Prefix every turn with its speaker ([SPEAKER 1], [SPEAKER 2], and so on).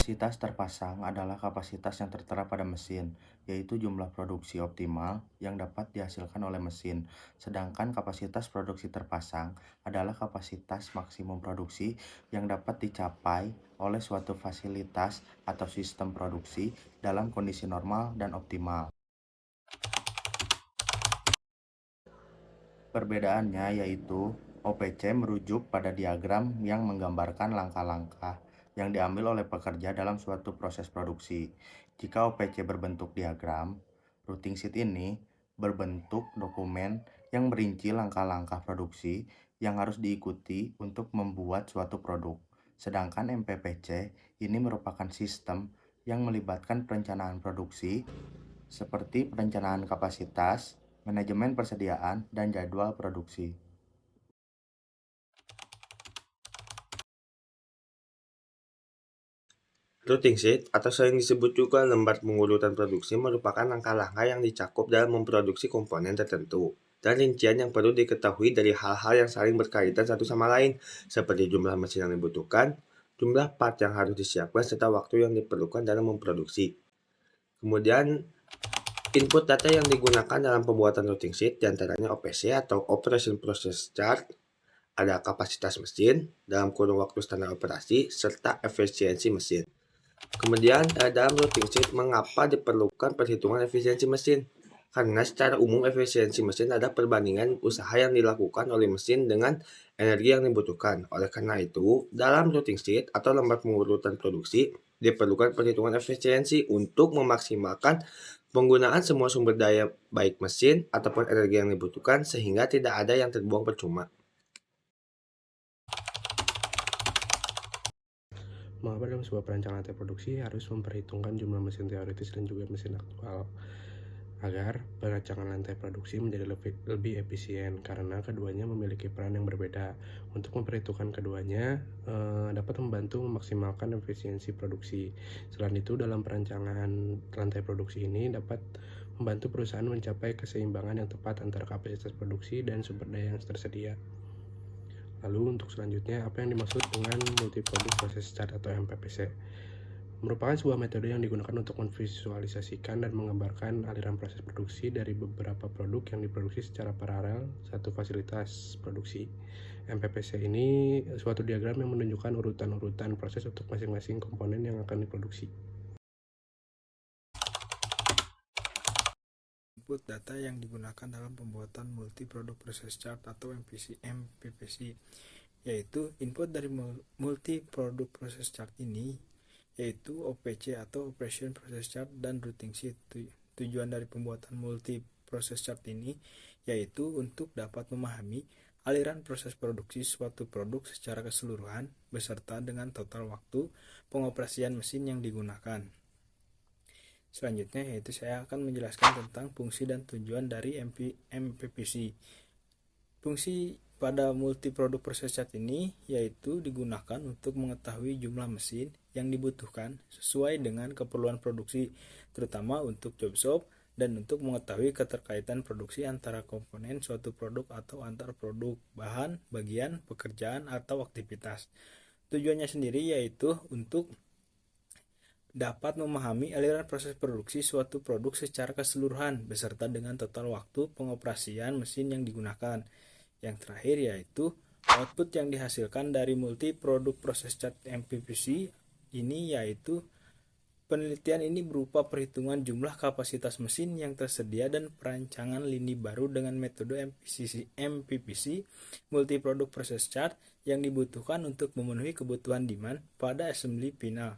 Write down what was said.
[SPEAKER 1] Kapasitas terpasang adalah kapasitas yang tertera pada mesin, yaitu jumlah produksi optimal yang dapat dihasilkan oleh mesin. Sedangkan kapasitas produksi terpasang adalah kapasitas maksimum produksi yang dapat dicapai oleh suatu fasilitas atau sistem produksi dalam kondisi normal dan optimal. Perbedaannya yaitu OPC merujuk pada diagram yang menggambarkan langkah-langkah yang diambil oleh pekerja dalam suatu proses produksi. Jika OPC berbentuk diagram, routing sheet ini berbentuk dokumen yang merinci langkah-langkah produksi yang harus diikuti untuk membuat suatu produk. Sedangkan MPPC ini merupakan sistem yang melibatkan perencanaan produksi seperti perencanaan kapasitas, manajemen persediaan, dan jadwal produksi.
[SPEAKER 2] Routing sheet atau sering disebut juga lembar pengurutan produksi merupakan langkah-langkah yang dicakup dalam memproduksi komponen tertentu dan rincian yang perlu diketahui dari hal-hal yang saling berkaitan satu sama lain, seperti jumlah mesin yang dibutuhkan, jumlah part yang harus disiapkan, serta waktu yang diperlukan dalam memproduksi. Kemudian, input data yang digunakan dalam pembuatan routing sheet diantaranya OPC atau Operation Process Chart, ada kapasitas mesin, dalam kurun waktu standar operasi, serta efisiensi mesin. Kemudian, dalam routing sheet, mengapa diperlukan perhitungan efisiensi mesin? Karena secara umum efisiensi mesin adalah perbandingan usaha yang dilakukan oleh mesin dengan energi yang dibutuhkan. Oleh karena itu, dalam routing sheet atau lembar pengurutan produksi, diperlukan perhitungan efisiensi untuk memaksimalkan penggunaan semua sumber daya baik mesin ataupun energi yang dibutuhkan sehingga tidak ada yang terbuang percuma.
[SPEAKER 3] Mengapa dalam sebuah perancangan rantai produksi harus memperhitungkan jumlah mesin teoritis dan juga mesin aktual agar perancangan rantai produksi menjadi lebih efisien, karena keduanya memiliki peran yang berbeda. Untuk memperhitungkan keduanya dapat membantu memaksimalkan efisiensi produksi. Selain itu, dalam perancangan rantai produksi ini dapat membantu perusahaan mencapai keseimbangan yang tepat antara kapasitas produksi dan sumber daya yang tersedia. Lalu untuk selanjutnya, apa yang dimaksud dengan multi-product process chart atau MPPC? Merupakan sebuah metode yang digunakan untuk memvisualisasikan dan menggambarkan aliran proses produksi dari beberapa produk yang diproduksi secara paralel satu fasilitas produksi. MPPC ini suatu diagram yang menunjukkan urutan-urutan proses untuk masing-masing komponen yang akan diproduksi.
[SPEAKER 4] Input data yang digunakan dalam pembuatan multi-product process chart atau MPPC, yaitu input dari multi-product process chart ini yaitu OPC atau Operation Process Chart dan Routing Sheet. Tujuan dari pembuatan multi-process chart ini yaitu untuk dapat memahami aliran proses produksi suatu produk secara keseluruhan beserta dengan total waktu pengoperasian mesin yang digunakan. Selanjutnya yaitu saya akan menjelaskan tentang fungsi dan tujuan dari MPPC. Fungsi pada multi-product process chart ini yaitu digunakan untuk mengetahui jumlah mesin yang dibutuhkan sesuai dengan keperluan produksi, terutama untuk job shop, dan untuk mengetahui keterkaitan produksi antara komponen suatu produk atau antar produk, bahan, bagian, pekerjaan, atau aktivitas. Tujuannya sendiri yaitu untuk dapat memahami aliran proses produksi suatu produk secara keseluruhan beserta dengan total waktu pengoperasian mesin yang digunakan. Yang terakhir yaitu output yang dihasilkan dari multi product process chart MPPC ini yaitu penelitian ini berupa perhitungan jumlah kapasitas mesin yang tersedia dan perancangan lini baru dengan metode MPPC multi product process chart yang dibutuhkan untuk memenuhi kebutuhan demand pada assembly final.